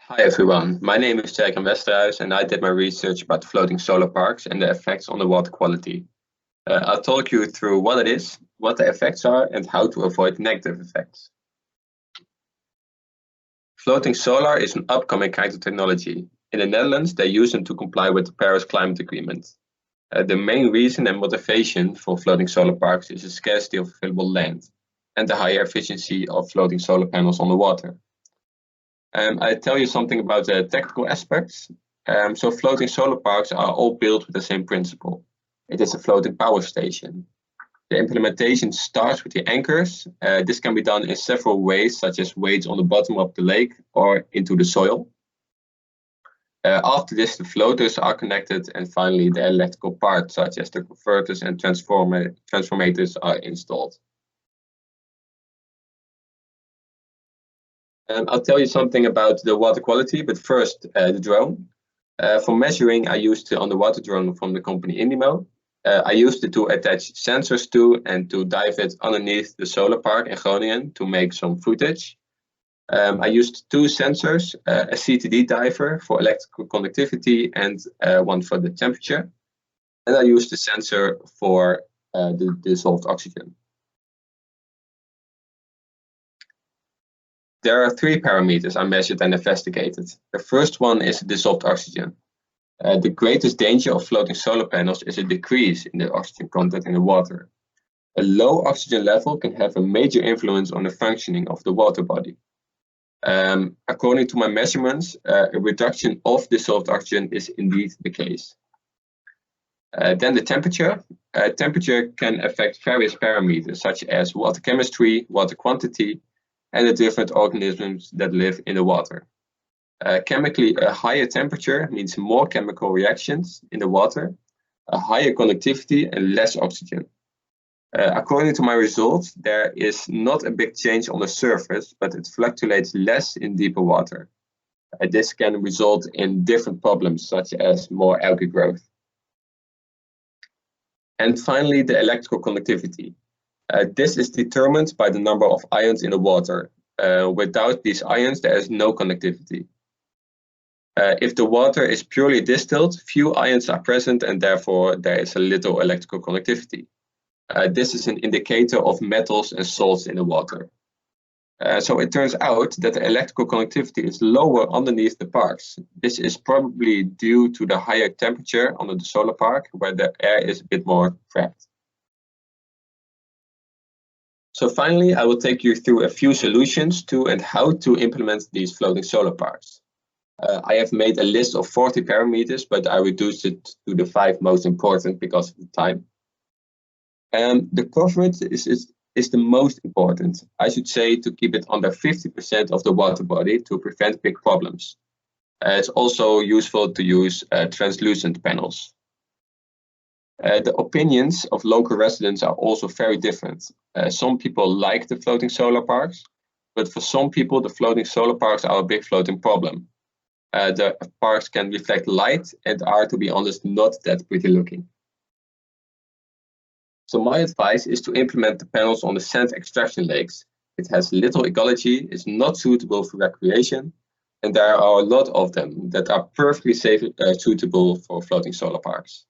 Hi everyone, my name is Tjerk Jan Westerhuis and I did my research about floating solar parks and the effects on the water quality. I'll talk you through what it is, what the effects are and how to avoid negative effects. Floating solar is an upcoming kind of technology. In the Netherlands, they use them to comply with the Paris Climate Agreement. The main reason and motivation for floating solar parks is the scarcity of available land and the higher efficiency of floating solar panels on the water. I'll tell you something about the technical aspects. So floating solar parks are all built with the same principle. It is a floating power station. The implementation starts with the anchors. This can be done in several ways, such as weights on the bottom of the lake or into the soil. After this, the floaters are connected, and finally the electrical part, such as the converters and transformators, are installed. I'll tell you something about the water quality, but first the drone. For measuring, I used the underwater drone from the company Indimo. I used it to attach sensors to and to dive it underneath the solar park in Groningen to make some footage. I used two sensors, a CTD diver for electrical conductivity and one for the temperature. And I used the sensor for the dissolved oxygen. There are three parameters I measured and investigated. The first one is dissolved oxygen. The greatest danger of floating solar panels is a decrease in the oxygen content in the water. A low oxygen level can have a major influence on the functioning of the water body. According to my measurements, a reduction of dissolved oxygen is indeed the case. Then the temperature. Temperature can affect various parameters such as water chemistry, water quantity, and the different organisms that live in the water. Chemically, a higher temperature means more chemical reactions in the water, a higher conductivity and less oxygen. According to my results, there is not a big change on the surface, but it fluctuates less in deeper water. This can result in different problems such as more algae growth. And finally, the electrical conductivity. This is determined by the number of ions in the water. Without these ions, there is no conductivity. If the water is purely distilled, few ions are present and therefore there is a little electrical conductivity. This is an indicator of metals and salts in the water. So it turns out that the electrical conductivity is lower underneath the parks. This is probably due to the higher temperature under the solar park, where the air is a bit more trapped. So finally, I will take you through a few solutions to and how to implement these floating solar parks. I have made a list of 40 parameters, but I reduced it to the 5 most important because of the time. The coverage is the most important. I should say to keep it under 50% of the water body to prevent big problems. It's also useful to use translucent panels. The opinions of local residents are also very different. Some people like the floating solar parks, but for some people the floating solar parks are a big floating problem. The parks can reflect light and are, to be honest, not that pretty looking. So my advice is to implement the panels on the sand extraction lakes. It has little ecology, is not suitable for recreation, and there are a lot of them that are perfectly safe, suitable for floating solar parks.